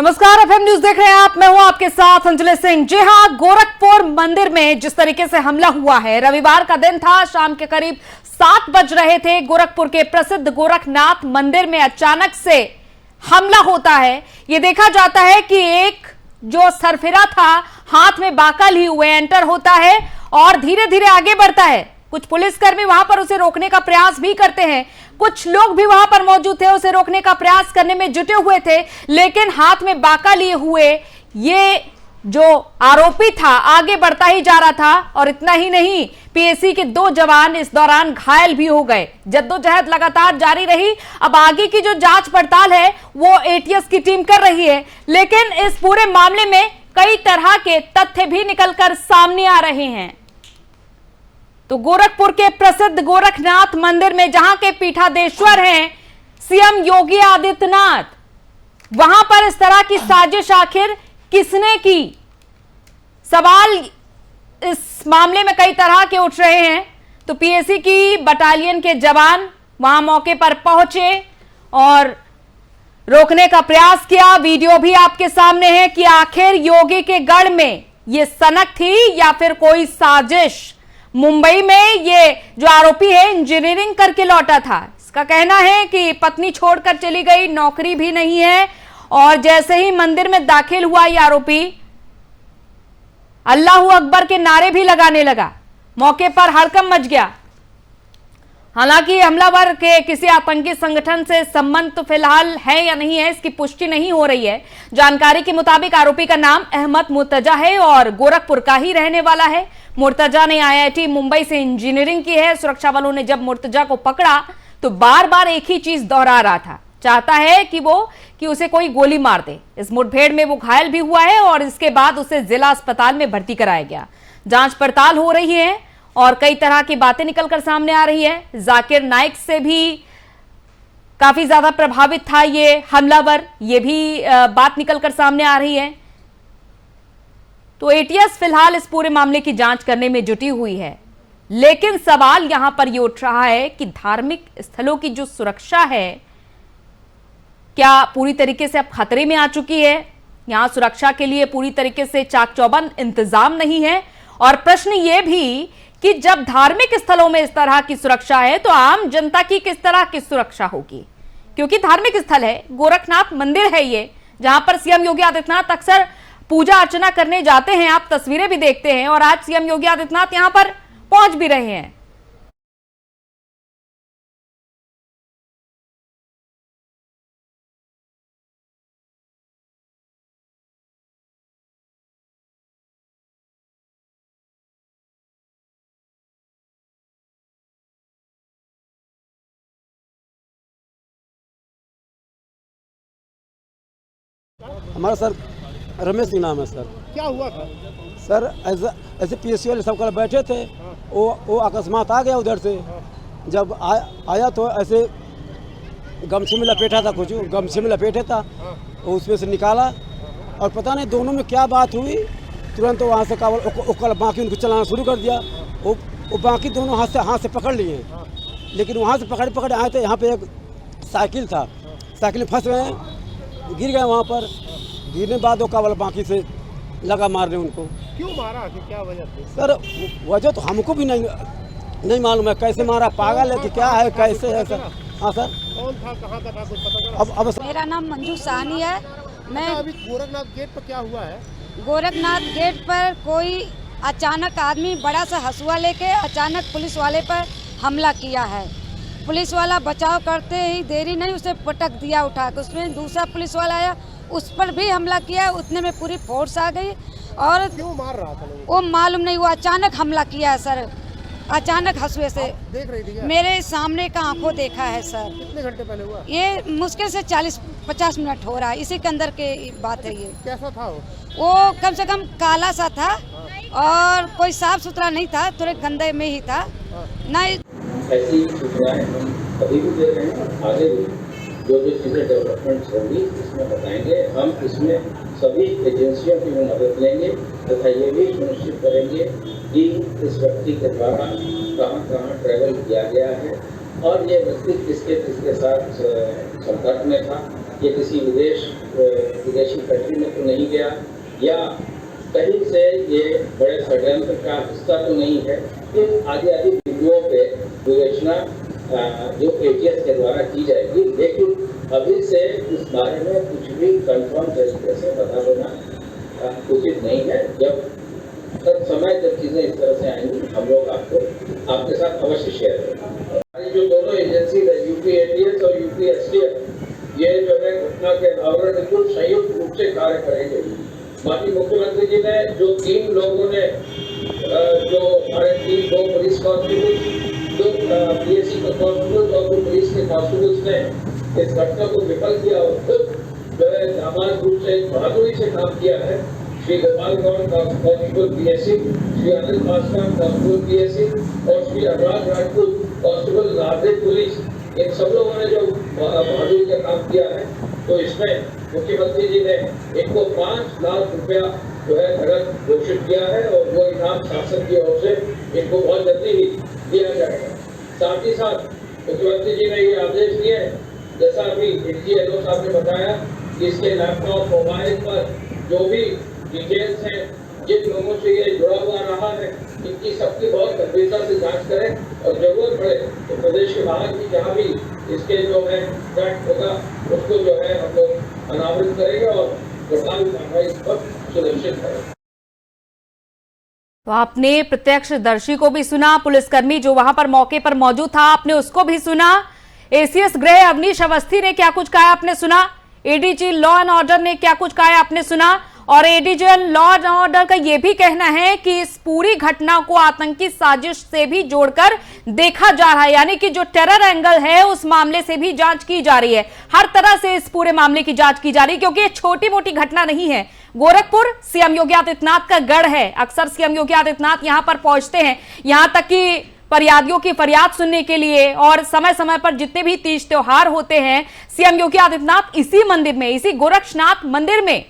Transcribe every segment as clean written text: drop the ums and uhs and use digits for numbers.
नमस्कार, FM news देख रहे हैं आप। मैं हूं आपके साथ अंजलि सिंह। जी हां, गोरखपुर मंदिर में जिस तरीके से हमला हुआ है, रविवार का दिन था, शाम के करीब 7 बज रहे थे। गोरखपुर के प्रसिद्ध गोरखनाथ मंदिर में अचानक से हमला होता है। यह देखा जाता है कि एक जो सरफिरा था हाथ में बाका लिए हुए एंटर होता है और धीरे धीरे आगे बढ़ता है। कुछ पुलिसकर्मी वहां पर उसे रोकने का प्रयास भी करते हैं, कुछ लोग भी वहां पर मौजूद थे, उसे रोकने का प्रयास करने में जुटे हुए थे, लेकिन हाथ में बाका लिए हुए ये जो आरोपी था आगे बढ़ता ही जा रहा था। और इतना ही नहीं, पीएसी के 2 जवान इस दौरान घायल भी हो गए। जद्दोजहद लगातार जारी रही। अब आगे की जो जांच पड़ताल है वो एटीएस की टीम कर रही है, लेकिन इस पूरे मामले में कई तरह के तथ्य भी निकलकर सामने आ रहे हैं। तो गोरखपुर के प्रसिद्ध गोरखनाथ मंदिर में जहां के पीठाधीश्वर हैं सीएम योगी आदित्यनाथ, वहां पर इस तरह की साजिश आखिर किसने की? सवाल इस मामले में कई तरह के उठ रहे हैं। तो पीएसी की बटालियन के जवान वहां मौके पर पहुंचे और रोकने का प्रयास किया। वीडियो भी आपके सामने है कि आखिर योगी के गढ़ में यह सनक थी या फिर कोई साजिश। मुंबई में ये जो आरोपी है इंजीनियरिंग करके लौटा था। इसका कहना है कि पत्नी छोड़कर चली गई, नौकरी भी नहीं है, और जैसे ही मंदिर में दाखिल हुआ ये आरोपी अल्लाहू अकबर के नारे भी लगाने लगा। मौके पर हड़कंप मच गया। हालांकि हमलावर के किसी आतंकी संगठन से संबंध तो फिलहाल है या नहीं है, इसकी पुष्टि नहीं हो रही है। जानकारी के मुताबिक आरोपी का नाम अहमद मुर्तजा है और गोरखपुर का ही रहने वाला है। मुर्तजा ने आईआईटी मुंबई से इंजीनियरिंग की है। सुरक्षा बलों ने जब मुर्तजा को पकड़ा तो बार बार एक ही चीज दोहरा रहा था, चाहता है कि उसे कोई गोली मार दे। इस मुठभेड़ में वो घायल भी हुआ है और इसके बाद उसे जिला अस्पताल में भर्ती कराया गया। जांच पड़ताल हो रही है और कई तरह की बातें निकलकर सामने आ रही है। जाकिर नाइक से भी काफी ज्यादा प्रभावित था ये हमलावर, ये भी बात निकलकर सामने आ रही है। तो एटीएस फिलहाल इस पूरे मामले की जांच करने में जुटी हुई है, लेकिन सवाल यहां पर यह उठ रहा है कि धार्मिक स्थलों की जो सुरक्षा है क्या पूरी तरीके से अब खतरे में आ चुकी है? यहां सुरक्षा के लिए पूरी तरीके से चाक चौबंद इंतजाम नहीं है। और प्रश्न यह भी कि जब धार्मिक स्थलों में इस तरह की सुरक्षा है तो आम जनता की किस तरह की सुरक्षा होगी? क्योंकि धार्मिक स्थल है, गोरखनाथ मंदिर है ये, जहां पर सीएम योगी आदित्यनाथ अक्सर पूजा अर्चना करने जाते हैं। आप तस्वीरें भी देखते हैं और आज सीएम योगी आदित्यनाथ यहां पर पहुंच भी रहे हैं। हमारा सर रमेश जी नाम है सर। क्या हुआ था सर? ऐसे पीएससी वाले सब कल बैठे थे, वो अकस्मात आ गया उधर से। जब आया तो ऐसे गमछे में लपेटा था, कुछ गमछे में लपेटे था, उसमें से निकाला और पता नहीं दोनों में क्या बात हुई। तुरंत वहाँ से कल बाकी उनको चलाना शुरू कर दिया। वो बाकी दोनों हाथ से पकड़ लिए, लेकिन वहाँ से पकड़ आए थे। यहाँ पे एक साइकिल था, साइकिल में फंस गए, गिर गए। वहाँ पर गिरने बाद वो कावल बाकी से लगा मारने उनको। क्यों मारा, क्या वजह थी सर? वजह तो हमको भी नहीं मालूम है, कैसे मारा, पागल है कि क्या है, कैसे है सर? हाँ सर। कौन था, कहाँ का था, कुछ पता चला? अब मेरा नाम मंजू साहनी है। मैं अभी गोरखनाथ गेट पर क्या हुआ है? गोरखनाथ गेट पर कोई अचानक आदमी बड़ा सा हंसुआ लेके अचानक पुलिस वाले पर हमला किया है। पुलिस वाला बचाव करते ही देरी नहीं, उसे पटक दिया उठा के। उसमें दूसरा पुलिस वाला आया, उस पर भी हमला किया। उतने में पूरी फोर्स आ गई और क्यों मार रहा था लोग? वो मालूम नहीं, वो अचानक हमला किया है सर, अचानक हंसुए से। देख रही थी क्या? मेरे सामने का आंखों देखा है सर। कितने घंटे पहले हुआ? ये मुश्किल से 40-50 मिनट हो रहा है, इसी के अंदर की बात है ये। कैसा था वो कम से कम काला सा था और कोई साफ सुथरा नहीं था, थोड़े गंदे में ही था। नहीं ऐसी सूचनाएं हम कभी भी दे रहे हैं, आगे भी जो चीज़ें डेवलपमेंट्स होंगी इसमें बताएंगे। हम इसमें सभी एजेंसियों की मदद लेंगे तथा ये भी सुनिश्चित करेंगे कि इस व्यक्ति के द्वारा कहाँ कहाँ ट्रैवल किया गया है और ये व्यक्ति किसके साथ संपर्क में था ये किसी विदेशी कंट्री में तो नहीं गया या कहीं से ये बड़े षड्यंत्र का हिस्सा तो नहीं है। इन आदि बिंदुओं पे विवेचना जो एटीएस के द्वारा की जाएगी, लेकिन अभी से इस बारे में कुछ भी कंफर्म तरीके से बता देना उचित नहीं है। जब समय जब चीजें इस तरह से आएंगी हम लोग आपके साथ अवश्य शेयर करेंगे। हमारी जो दोनों एजेंसी है, यूपी एटीएस और यूपी एसटीएफ, ये जो है घटना के अनावरण बिल्कुल संयुक्त रूप से कार्य करेंगे। बाकी मुख्यमंत्री जी ने जो 3 लोगों ने जो हमारे 2 पुलिस कांस्टेबल्स, 2 पीएससी के कांस्टेबल्स और 2 पुलिस के कांस्टेबल्स ने इस घटना को विफल किया और खुद जो है सामान्य रूप से बहादुरी से काम किया है। Shri Gopal Gaur constable PSC, Shri Anil Paswan constable PSC और श्री अनुराग राजपूत कांस्टेबल नागरिक पुलिस, इन सब लोगों ने जो बहादुरी का काम किया है, तो इसमें मुख्यमंत्री जी ने इनको 5 लाख रुपया जो है नगद घोषित किया है और वो इनाम शासन की ओर से इनको बहुत जल्दी ही दिया जाएगा। साथ ही साथ मुख्यमंत्री जी ने ये आदेश दिए, जैसा अभी डीजी एलओ साहब ने बताया, कि इसके लैपटॉप मोबाइल पर जो भी डिटेल्स हैं, जिन लोगों से ये जुड़ा हुआ रहा है, इनकी सबकी बहुत गंभीरता से जांच करें और जरूरत पड़े तो प्रदेश के बाहर भी जहाँ भी इसके जो है फैक्ट होगा उसको जो है हम लोग अनावृत करेंगे और प्रभावी कार्रवाई पर सुनिश्चित करेंगे। तो आपने प्रत्यक्षदर्शी को भी सुना, पुलिसकर्मी जो वहां पर मौके पर मौजूद था आपने उसको भी सुना, एसीएस गृह अवनीश अवस्थी ने क्या कुछ कहा आपने सुना, एडीजी लॉ एंड ऑर्डर ने क्या कुछ कहा आपने सुना, और एडीजी लॉ एंड ऑर्डर का यह भी कहना है कि इस पूरी घटना को आतंकी साजिश से भी जोड़कर देखा जा रहा है, यानी कि जो टेरर एंगल है उस मामले से भी जांच की जा रही है। हर तरह से इस पूरे मामले की जांच की जा रही है, क्योंकि ये छोटी मोटी घटना नहीं है। गोरखपुर सीएम योगी आदित्यनाथ का गढ़ है, अक्सर सीएम योगी आदित्यनाथ यहां पर पहुंचते हैं, यहां तक कि फरियादियों की फरियाद सुनने के लिए, और समय समय पर जितने भी तीज त्योहार होते हैं सीएम योगी आदित्यनाथ इसी मंदिर में, इसी गोरक्षनाथ मंदिर में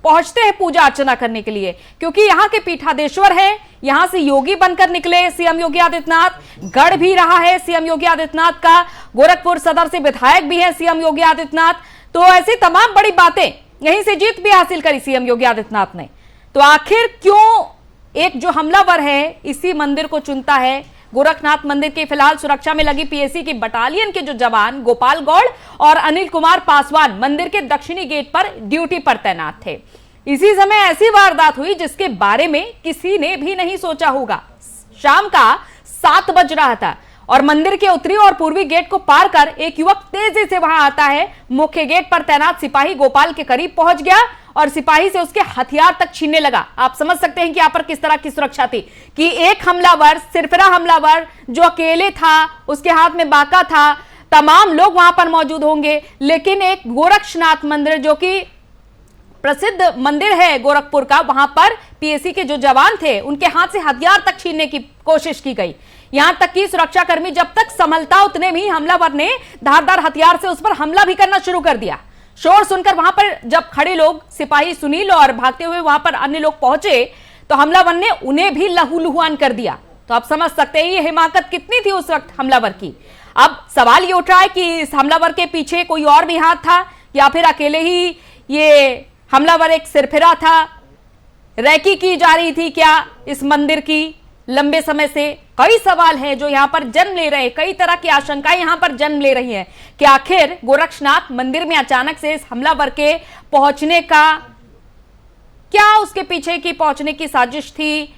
पहुंचते हैं पूजा अर्चना करने के लिए, क्योंकि यहाँ के पीठाधीश्वर हैं, यहां से योगी बनकर निकले सीएम योगी आदित्यनाथ। गढ़ भी रहा है सीएम योगी आदित्यनाथ का, गोरखपुर सदर से विधायक भी हैं सीएम योगी आदित्यनाथ, तो ऐसी तमाम बड़ी बातें, यहीं से जीत भी हासिल करी सीएम योगी आदित्यनाथ ने। तो आखिर क्यों एक जो हमलावर है इसी मंदिर को चुनता है? गोरखनाथ मंदिर के फिलहाल सुरक्षा में लगी पीएसी की बटालियन के जो जवान गोपाल गौड़ और अनिल कुमार पासवान मंदिर के दक्षिणी गेट पर ड्यूटी पर तैनात थे। इसी समय ऐसी वारदात हुई जिसके बारे में किसी ने भी नहीं सोचा होगा। शाम का 7 बज रहा था और मंदिर के उत्तरी और पूर्वी गेट को पार कर एक युवक तेजी से वहां आता है। मुख्य गेट पर तैनात सिपाही गोपाल के करीब पहुंच गया और सिपाही से उसके हथियार तक छीनने लगा। आप समझ सकते हैं कि यहां पर किस तरह की सुरक्षा थी कि एक हमलावर, सिरफिरा हमलावर जो अकेले था, उसके हाथ में बाका था, तमाम लोग वहां पर मौजूद होंगे, लेकिन एक गोरक्षनाथ मंदिर जो कि प्रसिद्ध मंदिर है गोरखपुर का, वहां पर पीएसी के जो जवान थे उनके हाथ से हथियार तक छीनने की कोशिश की गई। यहां तक कि सुरक्षाकर्मी जब तक संभलता उतने में ही हमलावर ने धारदार हथियार से उस पर हमला भी करना शुरू कर दिया। शोर सुनकर वहां पर जब खड़े लोग, सिपाही सुनील और भागते हुए वहां पर अन्य लोग पहुंचे तो हमलावर ने उन्हें भी लहूलुहान कर दिया। तो आप समझ सकते हैं ये हिमाकत कितनी थी उस वक्त हमलावर की। अब सवाल ये उठ रहा है कि इस हमलावर के पीछे कोई और भी हाथ था या फिर अकेले ही ये हमलावर एक सिरफिरा था? रैकी की जा रही थी क्या इस मंदिर की? लंबे समय से कई सवाल हैं जो यहां पर जन्म ले रहे हैं, कई तरह की आशंकाएं यहां पर जन्म ले रही हैं कि आखिर गोरक्षनाथ मंदिर में अचानक से इस हमलावर के पहुंचने का क्या, उसके पीछे की पहुंचने की साजिश थी,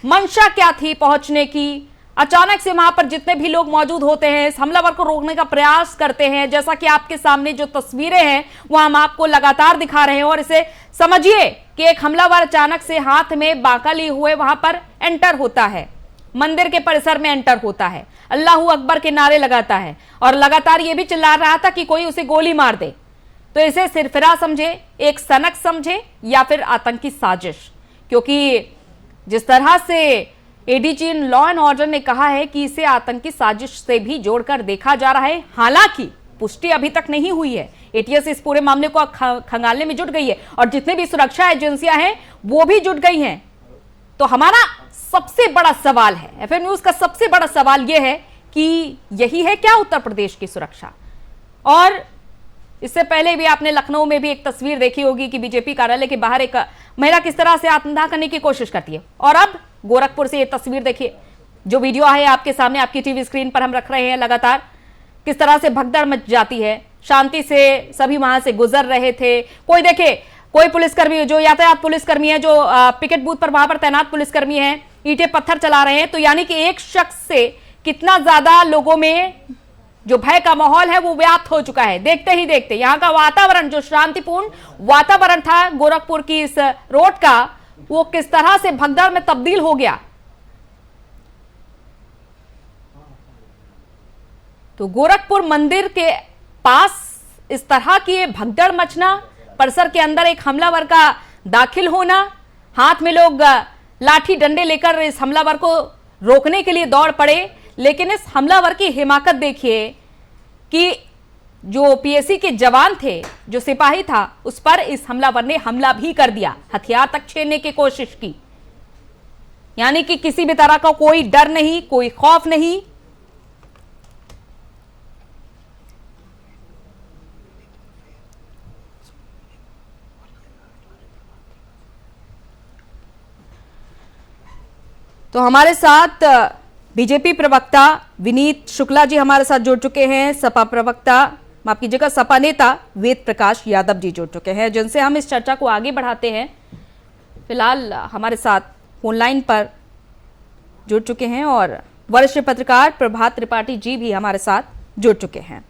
मंशा क्या थी पहुंचने की? अचानक से वहां पर जितने भी लोग मौजूद होते हैं इस हमलावर को रोकने का प्रयास करते हैं, जैसा कि आपके सामने जो तस्वीरें हैं वो हम आपको लगातार दिखा रहे हैं। और इसे समझिए कि एक हमलावर अचानक से हाथ में बाका लिए हुए वहां पर एंटर होता है, मंदिर के परिसर में एंटर होता है, अल्लाहू अकबर के नारे लगाता है और लगातार ये भी चिल्ला रहा था कि कोई उसे गोली मार दे। तो इसे सिरफिरा समझे, एक सनक समझे या फिर आतंकी साजिश, क्योंकि जिस तरह से एडीजी लॉ एंड ऑर्डर ने कहा है कि इसे आतंकी साजिश से भी जोड़कर देखा जा रहा है। हालांकि पुष्टि अभी तक नहीं हुई है, एटीएस इस पूरे मामले को खंगालने में जुट गई है और जितने भी सुरक्षा एजेंसियां हैं वो भी जुट गई हैं। तो हमारा सबसे बड़ा सवाल है, एफएम न्यूज का सबसे बड़ा सवाल यह है कि यही है क्या उत्तर प्रदेश की सुरक्षा? और इससे पहले भी आपने लखनऊ में भी एक तस्वीर देखी होगी कि बीजेपी कार्यालय के बाहर एक महिला किस तरह से आत्मदाह करने की कोशिश करती है। और अब गोरखपुर से ये तस्वीर देखिए, जो वीडियो है आपके सामने, आपकी टीवी स्क्रीन पर हम रख रहे हैं लगातार, किस तरह से भगदड़ मच जाती है। शांति से सभी वहां से गुजर रहे थे। कोई देखे, कोई पुलिसकर्मी जो यातायात पुलिसकर्मी है, जो पिकेट बूथ पर वहां पर तैनात पुलिसकर्मी है, ईंटें पत्थर चला रहे हैं। तो यानी कि एक शख्स से कितना ज्यादा लोगों में जो भय का माहौल है वो व्याप्त हो चुका है। देखते ही देखते यहाँ का वातावरण, जो शांतिपूर्ण वातावरण था गोरखपुर की इस रोड का, वो किस तरह से भगदड़ में तब्दील हो गया। तो गोरखपुर मंदिर के पास इस तरह की भगदड़ मचना, परिसर के अंदर एक हमलावर का दाखिल होना, हाथ में लोग लाठी डंडे लेकर इस हमलावर को रोकने के लिए दौड़ पड़े। लेकिन इस हमलावर की हिमाकत देखिए कि जो पीएसी के जवान थे, जो सिपाही था, उस पर इस हमलावर ने हमला भी कर दिया, हथियार तक छीनने की कोशिश की। यानी कि किसी भी तरह का कोई डर नहीं, कोई खौफ नहीं। तो हमारे साथ बीजेपी प्रवक्ता विनीत शुक्ला जी हमारे साथ जुड़ चुके हैं, सपा प्रवक्ता, माफ कीजिएगा, सपा नेता वेद प्रकाश यादव जी जुड़ चुके हैं, जिनसे हम इस चर्चा को आगे बढ़ाते हैं। फिलहाल हमारे साथ फोन लाइन पर जुड़ चुके हैं और वरिष्ठ पत्रकार प्रभात त्रिपाठी जी भी हमारे साथ जुड़ चुके हैं।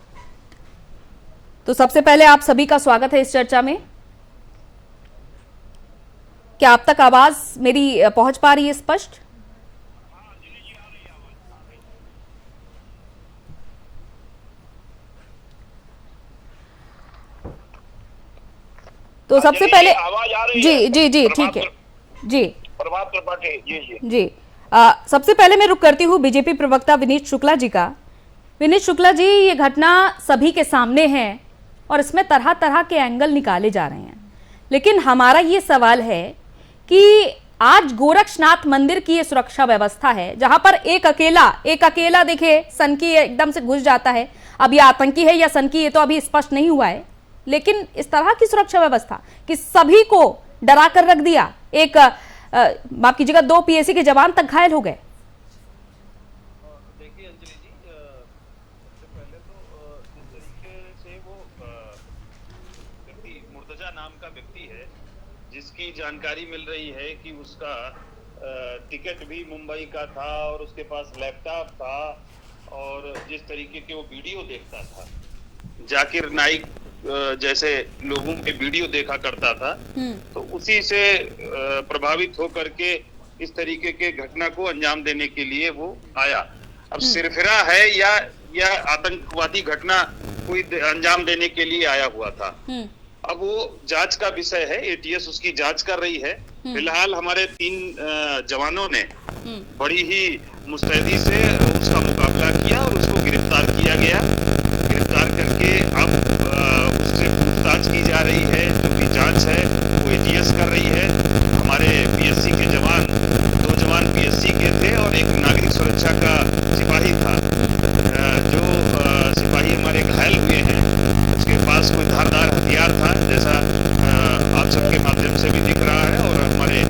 तो सबसे पहले आप सभी का स्वागत है इस चर्चा में। क्या आप तक आवाज मेरी पहुंच पा रही है स्पष्ट? तो सबसे पहले आवाज आ रही जी है? जी जी ठीक है जी प्रभात त्रिपाठी जी जी जी सबसे पहले मैं रुक करती हूँ बीजेपी प्रवक्ता विनीत शुक्ला जी का। विनीत शुक्ला जी, ये घटना सभी के सामने है और इसमें तरह तरह के एंगल निकाले जा रहे हैं, लेकिन हमारा ये सवाल है कि आज गोरक्षनाथ मंदिर की ये सुरक्षा व्यवस्था है, जहां पर एक अकेला देखिए सनकी एकदम से घुस जाता है। अब ये आतंकी है या सनकी, ये तो अभी स्पष्ट नहीं हुआ है, लेकिन इस तरह की सुरक्षा व्यवस्था कि सभी को डरा कर रख दिया। एक माफ कीजिएगा, 2 पीएसी के जवान तक घायल हो गए। देखिए अंजलि जी, सबसे पहले तो जिस तरीके से वो व्यक्ति मुर्तजा नाम का व्यक्ति है, जिसकी जानकारी मिल रही है कि उसका टिकट भी मुंबई का था और उसके पास लैपटॉप था, और जिस तरीके के वो वीडियो देखता था, जाकिर नाइक जैसे लोगों के वीडियो देखा करता था, तो उसी से प्रभावित होकर के इस तरीके के घटना को अंजाम देने के लिए वो आया। अब सिरफिरा है या आतंकवादी घटना कोई अंजाम देने के लिए आया हुआ था। अब वो जांच का विषय है, एटीएस उसकी जांच कर रही है। फिलहाल हमारे 3 जवानों ने बड़ी ही मुस्तैदी से उसका मुकाबला किया और उसको गिरफ्तार किया गया। गिरफ्तार करके अब उससे पूछताछ की जा रही है, जो भी जांच है वो एटीएस कर रही है। हमारे पीएससी के जवान, 2 जवान पीएससी के थे और एक नागरिक सुरक्षा का सिपाही था। जो सिपाही हमारे घायल हुए हैं, उसके पास कोई धारदार हथियार था, जैसा आप सबके माध्यम से भी दिख रहा है और हमारे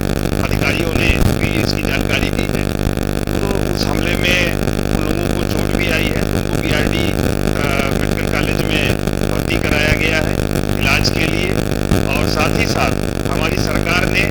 अधिकारियों ने भी इसकी जानकारी दी है। तो उस हमले में उन लोगों को चोट भी आई है, तो उनको बीआरडी मेडिकल कॉलेज में भर्ती कराया गया है इलाज के लिए। और साथ ही साथ हमारी सरकार ने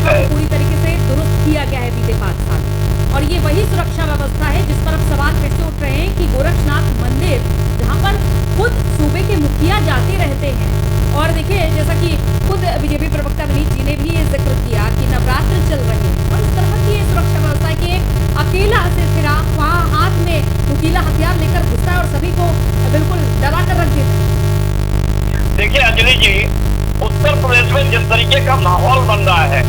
व्यवस्था को पूरी तरीके से दुरुस्त किया गया है बीते 5 साल में। और ये वही सुरक्षा व्यवस्था है जिस पर अब सवाल फिर से उठ रहे हैं कि गोरक्षनाथ मंदिर जहां पर खुद सूबे के मुखिया जाते रहते हैं, और देखिए जैसा कि खुद बीजेपी प्रवक्ता विनीत जी ने भी ये जिक्र किया कि नवरात्र चल रहे हैं और इस तरह की ये सुरक्षा व्यवस्था की एक अकेला सिलसिला वहाँ हाथ में नुकीला हथियार लेकर घुसता है और सभी को बिल्कुल डरा कर रख देता है। देखिए अंजलि जी, उत्तर प्रदेश में जिस तरीके का माहौल बन रहा है,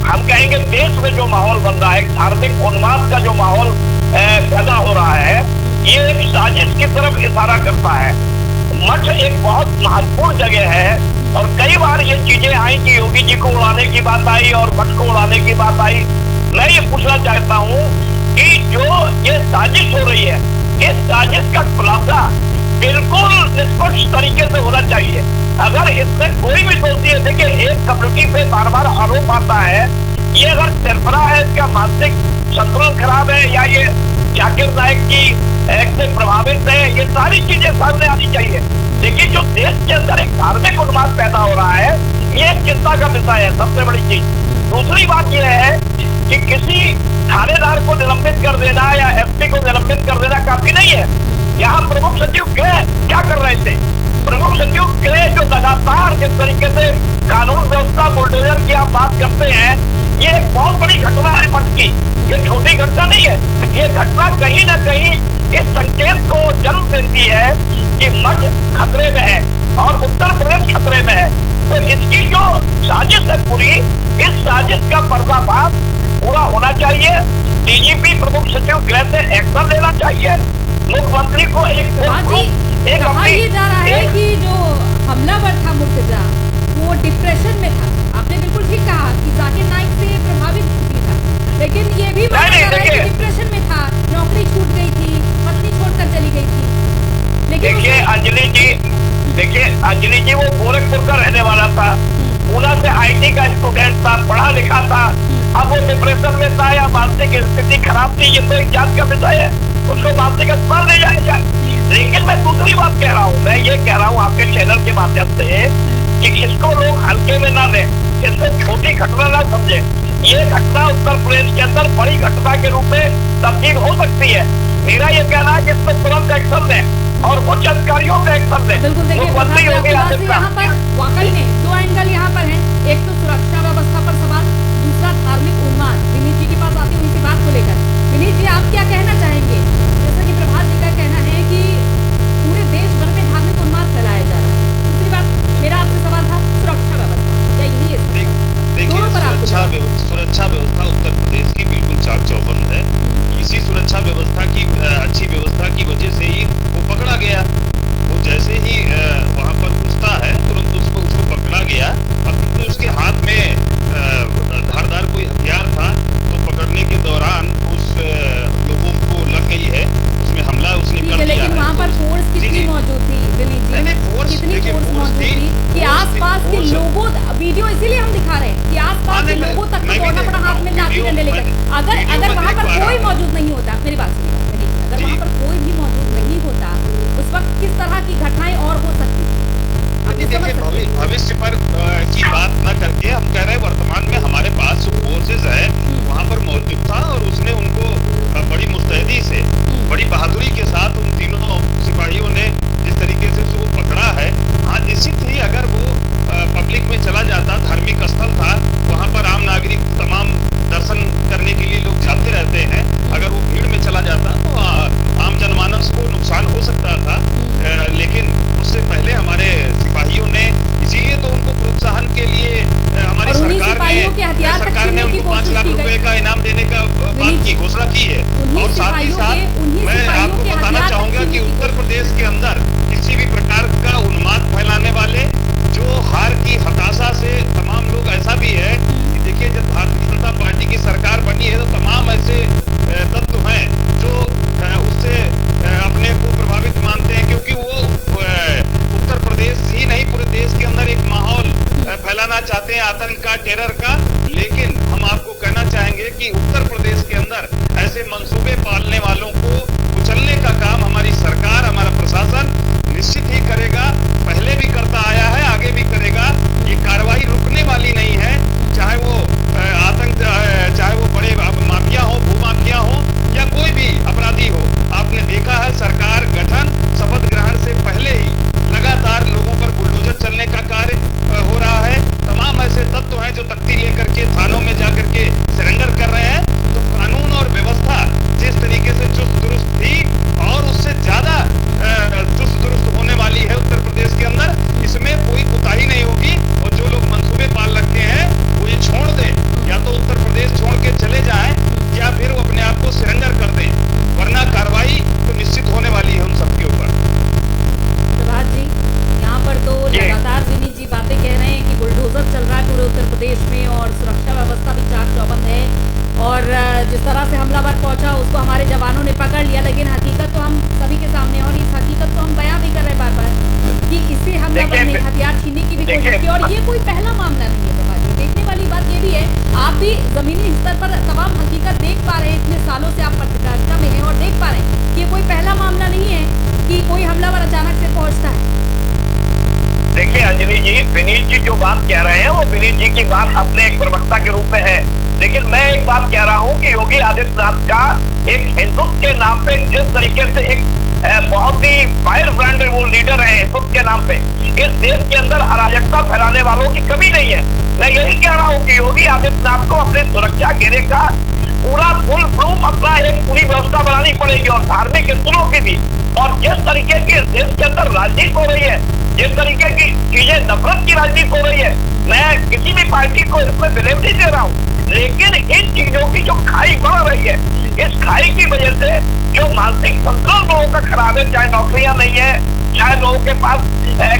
हम कहेंगे देश में जो माहौल बन रहा है, धार्मिक उन्माद का जो माहौल पैदा हो रहा है, ये एक साजिश की तरफ इशारा करता है। मठ एक बहुत महत्वपूर्ण जगह है और कई बार ये चीजें आई कि योगी जी को उड़ाने की बात आई और मठ को उड़ाने की बात आई। मैं ये पूछना चाहता हूँ कि जो ये साजिश हो रही है, इस साजिश का खुलासा बिल्कुल निष्पक्ष तरीके से होना चाहिए। अगर इसमें कोई भी दोषी है, देखिए एक कम्युनिटी पे बार बार आरोप आता है, ये अगर सरफरा है, इसका मानसिक संतुलन खराब है या ये जाकिर नायक की एक्ट से प्रभावित है, ये सारी चीजें सामने आनी चाहिए। लेकिन जो देश के अंदर एक धार्मिक उन्माद पैदा हो रहा है, ये एक चिंता का विषय है, सबसे बड़ी चीज। दूसरी बात यह है कि किसी थानेदार को निलंबित कर देना या एसपी को निलंबित कर देना काफी नहीं है। यहाँ प्रमुख सचिव क्या कर रहे थे? प्रमुख सचिव जो लगातार जिस तरीके से कानून व्यवस्था बुलडोजर की आप बात करते हैं, ये एक बहुत बड़ी घटना है मठ की, ये छोटी घटना नहीं है। ये घटना कहीं न कहीं इस संकेत को जन्म देती है कि मठ खतरे में है और उत्तर प्रदेश खतरे में है। तो इसकी जो साजिश है पूरी, इस साजिश का पर्दाफाश पूरा होना चाहिए। डीजीपी प्रमुख सचिव गृह से एक्शन लेना चाहिए। मुख्यमंत्री को कहा ये जा रहा है कि जो हमलावर था मुर्तजा, वो डिप्रेशन में था। आपने बिल्कुल ठीक कहा कि जाकिर नाइक से प्रभावित भी था, लेकिन ये भी माना जा रहा है कि डिप्रेशन में था, नौकरी छूट गई थी, पत्नी छोड़कर चली गई थी। लेकिन देखिए अंजलि जी, वो गोरखपुर का रहने वाला था, पूना से IT का स्टूडेंट था, पढ़ा लिखा था। अब वो डिप्रेशन में था या मानसिक स्थिति खराब थी, ये तो एक जांच का विषय है, उसको मानसिक अस्पताल ले जाएगा। लेकिन मैं दूसरी बात कह रहा हूँ, मैं ये कह रहा हूँ आपके चैनल के माध्यम से कि इसको लोग हल्के में ना लें, इसको छोटी घटना ना समझे। ये घटना उत्तर प्रदेश के अंदर बड़ी घटना के रूप में तब्दील हो सकती है। मेरा ये कहना है कि इस पर तुरंत एक्शन लें और उच्च अधिकारियों का एक्शन लें। बिल्कुल, देखिए यहाँ पर वाकई में दो एंगल यहाँ पर है। एक तो सुरक्षा व्यवस्था पर सवाल, दूसरा धार्मिक उन्माद। विनीत जी के पास आती हूँ इसी बात को लेकर। विनीत जी, आप क्या कहना चाहेंगे? जैसा कि प्रभात जी का कहना है कि पूरे देश भर में धार्मिक उन्माद फैलाया जा रहा है। दूसरी बात, मेरा आपसे सवाल था सुरक्षा व्यवस्था, क्या यही है? सुरक्षा व्यवस्था उत्तर प्रदेश की बिल्कुल चाक चौबंद है। इसी सुरक्षा व्यवस्था की अच्छी व्यवस्था की वजह से ही वो पकड़ा गया। वो जैसे ही वहां पर घुसता है, तुरंत उसको पकड़ा गया। अब तो उसके हाथ में धारदार कोई हथियार था, तो पकड़ने के दौरान उस लोगों को लग गई है, उसमें हमला उसने कर दिया। लेकिन वहाँ पर फोर्स कितनी मौजूद थी विनीत जी? कितनी फोर्स मौजूद थी कि आसपास के लोगों, वीडियो इसीलिए हम दिखा रहे हैं कि आसपास के लोगों तक दौड़ना पड़ा हाथ में लाठी डंडे लेकर। अगर वहाँ पर कोई मौजूद नहीं होता, मेरी बात सुनिए, अगर वहाँ पर कोई भी मौजूद नहीं होता, उस वक्त किस तरह की घटनाएं और हो सकती थी? देखिए, भविष्य पर की बात न करके हम कह रहे हैं वर्तमान में हमारे पास जो फोर्सेज है वहाँ पर मौजूद था और उसने उनको बड़ी मुस्तैदी से, बड़ी बहादुरी के साथ उन तीनों सिपाहियों ने जिस तरीके से उसको पकड़ा है। हाँ, निश्चित ही अगर वो पब्लिक में चला जाता, धार्मिक स्थल था, वहाँ पर आम नागरिक तमाम दर्शन करने के लिए लोग जाते रहते हैं, अगर वो भीड़ में चला जाता तो आम जनमानस को नुकसान हो सकता था। लेकिन उससे पहले हमारे सिपाहियों ने, इसीलिए तो उनको प्रोत्साहन के लिए हमारी सरकार ने उनको 5 लाख रुपए का इनाम देने का बात की, घोषणा की है। और साथ ही साथ मैं आपको बताना चाहूंगा कि उत्तर प्रदेश के अंदर किसी भी प्रकार का उन्माद फैलाने वाले, जो हार की हताशा से तमाम लोग, ऐसा भी है कि देखिए जब भारतीय जनता पार्टी की सरकार बनी है तो तमाम ऐसे तत्व हैं जो उससे अपने को प्रभावित मानते हैं, क्योंकि वो उत्तर प्रदेश ही नहीं पूरे देश के अंदर एक माहौल फैलाना चाहते हैं आतंक का, टेरर का। लेकिन हम आपको कहना चाहेंगे कि उत्तर प्रदेश के अंदर ऐसे मंसूबे पालने वालों को कुचलने का काम हमारी सरकार, हमारा प्रशासन निश्चित ही करेगा, पहले भी करता आया है, आगे भी करेगा। ये कार्रवाई रुकने वाली नहीं है, चाहे वो जो तख्ती लेकर के थानों में जाकर के सरेंडर कर रहे हैं, तो कानून और व्यवस्था जिस तरीके से चुस्त दुरुस्त थी और उससे ज्यादा चुस्त दुरुस्त होने वाली है उत्तर प्रदेश के अंदर, इसमें कोई कोताही नहीं होगी। और जो लोग मंसूबे पाल रखे हैं वो ये छोड़ दें, या तो उत्तर प्रदेश छोड़ के चले जाएं या फिर वो अपने आप को सरेंडर कर दें, वरना कार्रवाई तो निश्चित होने वाली है उन सबके ऊपर। प्रभात जी, यहाँ पर तो लगातार विनीत जी बातें कह रहे हैं कि बुलडोजर चल रहा है पूरे उत्तर प्रदेश में और सुरक्षा व्यवस्था भी चाक चौबंद है, और जिस तरह से हमलावर पहुंचा उसको हमारे जवानों ने पकड़ लिया, लेकिन हकीकत तो हम सभी के सामने है और इस हकीकत को हम बयां भी कर रहे हैं बार बार कि इससे हमलावर ने हथियार छीनने की भी कोशिश की। और ये कोई पहला मामला नहीं है प्रभात जी। देखने वाली बात ये भी है, आप भी जमीनी स्तर पर तमाम हकीकत देख पा रहे हैं, इतने सालों से आप पत्रकारिता में हैं और देख पा रहे हैं कि ये कोई पहला मामला नहीं है कि कोई हमलावर अचानक से पहुंचता है। देखिए अंजलि जी, विनीत जी जो बात कह रहे हैं वो विनीत जी की बात अपने एक प्रवक्ता के रूप में है, लेकिन मैं एक बात कह रहा हूं कि योगी आदित्यनाथ का एक हिंदुत्व के नाम पे जिस तरीके से एक बहुत ही फायर ब्रांड वो लीडर है हिंदुत्व के नाम पे, इस देश के अंदर अराजकता फैलाने वालों की कमी नहीं है। मैं यही कह रहा हूँ कि योगी आदित्यनाथ को अपने सुरक्षा घेरे का पूरा फुल प्रूफ अपना एक पूरी व्यवस्था बनानी पड़ेगी, और धार्मिक स्थलों की भी। और जिस तरीके की देश के अंदर राजनीति हो रही है, जिस तरीके की चीजें नफरत की राजनीति हो रही है, मैं किसी भी पार्टी को इसमें बिलीव नहीं दे रहा हूँ, लेकिन इन चीजों की जो खाई बढ़ रही है, इस खाई की वजह से जो मानसिक संतुलन लोगों का खराब है, चाहे नौकरियां नहीं है, चाहे लोगों के पास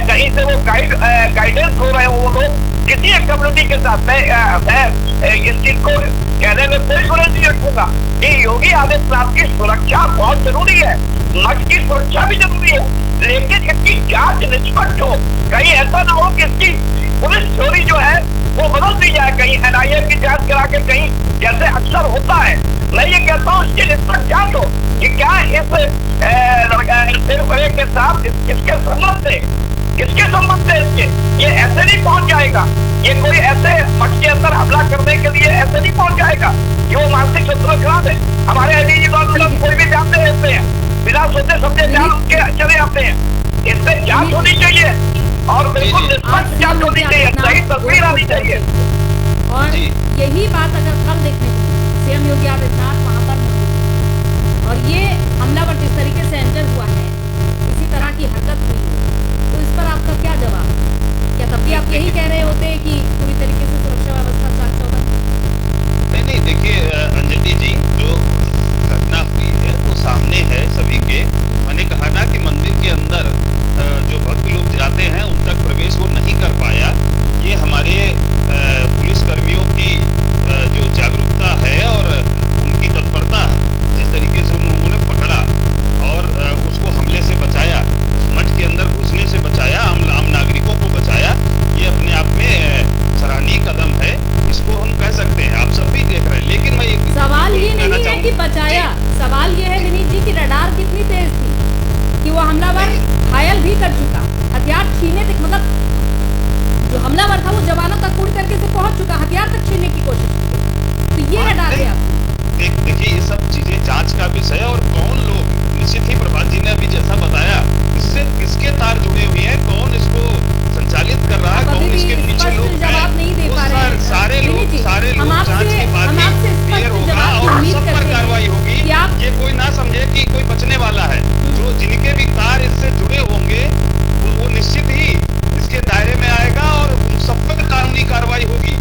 कहीं से वो गाइडेंस हो रहे हैं, वो लोग किसी एक कम्युनिटी के साथ मैं इस चीज को कहने में कोई गुरेज नहीं रखूंगा कि योगी आदित्यनाथ की सुरक्षा बहुत जरूरी है, मठ की सुरक्षा भी जरूरी है, लेकिन इसकी जांच निष्पक्ष हो। कहीं ऐसा ना हो कि इसकी पुलिस चोरी जो है वो बदल दी जाए, कहीं NIA की जांच करा के कहीं जैसे अक्सर होता है। मैं ये कहता हूँ इसकी निष्पक्ष जांच हो कि क्या इस के साथ किसके संबंध से इसके ये ऐसे नहीं पहुंच जाएगा, ये कोई ऐसे मठ के अंदर हमला करने के लिए ऐसे नहीं पहुंच जाएगा कि वो मानसिक संतुलन खराब है। हमारे एडीजी कोई भी जानते रहते हैं, बिना सोचे समझे जान उनके चले आते हैं। इससे जांच होनी चाहिए और बिल्कुल निष्पक्ष जांच होनी चाहिए, सही तस्वीर आनी चाहिए। और यही बात अगर कल देखने को सीएम योगी आदित्यनाथ वहां पर मौजूद और ये हमलावर जिस तरीके से एंटर हुआ है, इसी तरह की हरकत हुई है, तो इस पर आपका क्या जवाब? क्या तब भी आप यही कह रहे होते कि पूरी तरीके से सुरक्षा व्यवस्था चाक चौबंद? नहीं, देखिए अंजलि जी, जो घटना हुई है वो सामने है सभी के। मैंने कहा ना कि मंदिर के अंदर जो भक्त लोग जाते हैं उन तक प्रवेश वो नहीं कर पाया। ये हमारे पुलिस कर्मियों की जो जागरूकता है और उनकी तत्परता, जिस तरीके से उन्होंने पकड़ा और उसको हमले से बचाया, मठ के अंदर घुसने से बचाया, आम नागरिकों को बचाया, ये अपने आप में सराहनीय कदम है। इसको हम कह सकते हैं, आप सब भी देख रहे हैं। लेकिन मैं सवाल ये नहीं है कि बचाया, सवाल ये है विनीत जी की रडार कितनी तेज थी कि वो हमलावर घायल भी कर चुका, हथियार छीने तक, मतलब जो हमलावर था वो जवानों तक पूरी तरीके से पहुंच चुका, हथियार तक छीनने की कोशिश की, तो ये रडार है आपको। देखिए, ये सब चीजें जांच का विषय है और कौन लोग, निश्चित ही प्रभात जी ने अभी जैसा बताया, इससे किसके तार जुड़े हुए हैं, कौन इसको संचालित कर रहा है, कौन इसके पीछे लोग जवाब नहीं दे पा रहे हैं। सारे लोग जांच के बाद क्लियर होगा और सब पर कार्रवाई होगी। ये कोई ना समझे कि कोई बचने वाला है। जो जिनके भी तार इससे जुड़े होंगे वो निश्चित ही इसके दायरे में आएगा और उन सब पर कानूनी कार्रवाई होगी।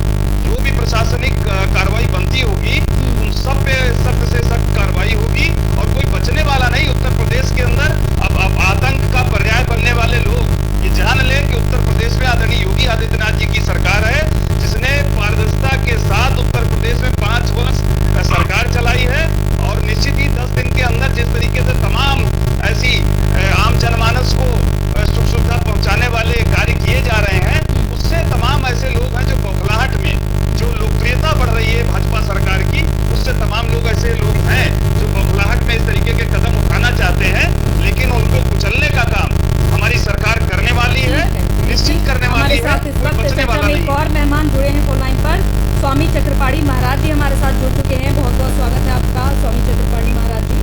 जो भी प्रशासनिक कार्रवाई बनती होगी उन सब पे सख्त से सख्त कार्रवाई होगी और कोई बचने वाला नहीं। उत्तर प्रदेश के अंदर अब आतंक का पर्याय बनने वाले लोग ये जान लें कि उत्तर प्रदेश में आदरणीय योगी आदित्यनाथ जी की सरकार है, जिसने पारदर्शिता के साथ उत्तर प्रदेश में 5 वर्ष सरकार चलाई है और निश्चित ही 10 दिन के अंदर जिस तरीके से तमाम ऐसी आम जनमानस को सुख सुविधा पहुंचाने वाले कार्य किए जा रहे हैं, उससे तमाम ऐसे लोग हैं जो बौखलाहट में, जो लोकप्रियता बढ़ रही है भाजपा सरकार की, उससे तमाम लोग ऐसे लोग हैं जो बौखलाहट में इस तरीके के कदम उठाना चाहते हैं, लेकिन उनको कुचलने का काम हमारी सरकार करने वाली है, निश्चित करने वाली है। बचने वाला नहीं। एक और मेहमान जुड़े हैं फोन लाइन पर, स्वामी चक्रपाणी महाराज जी हमारे साथ जुड़ चुके हैं। बहुत बहुत स्वागत है आपका स्वामी चक्रपाणी महाराज जी।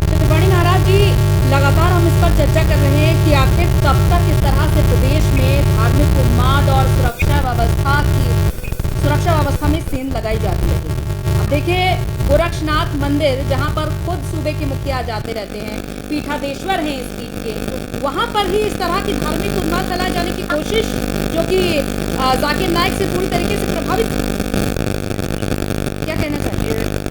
चक्रपाणी महाराज जी, लगातार हम इस पर चर्चा कर रहे हैं कि आखिर कब तक इस तरह से प्रदेश में धार्मिक उन्माद और लगाई जाती रहेगी। अब देखिए, गोरक्षनाथ मंदिर जहां पर खुद सूबे के मुखिया जाते रहते हैं, पीठाधीश्वर हैं इस पीठ के, वहां पर ही इस तरह की धार्मिक उन्माद फैलाए जाने की कोशिश, जो कि जाकिर नाइक से पूरी तरीके से प्रभावित, क्या कहना चाहिए?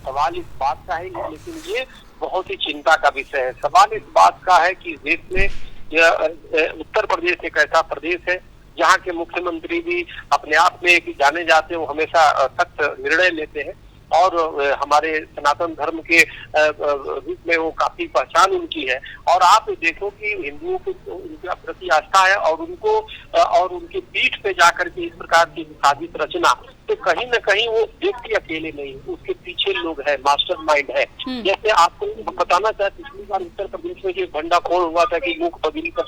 सवाल इस बात का है, लेकिन ये बहुत ही चिंता का विषय है। सवाल इस बात का है कि देश में उत्तर प्रदेश एक ऐसा प्रदेश है जहाँ के मुख्यमंत्री भी अपने आप में एक जाने जाते हैं, वो हमेशा सख्त निर्णय लेते हैं और हमारे सनातन धर्म के रूप में वो काफी पहचान उनकी है। और आप देखो कि हिंदुओं को उनके प्रति आस्था है और उनको और उनके पीठ पे जाकर के इस प्रकार की साजिश रचना, तो कहीं न कहीं वो व्यक्ति अकेले नहीं, उसके पीछे लोग हैं, मास्टरमाइंड है। जैसे आपको बताना चाहते, पिछली बार उत्तर प्रदेश में जो भंडाफोड़ हुआ था कि मुख बदली का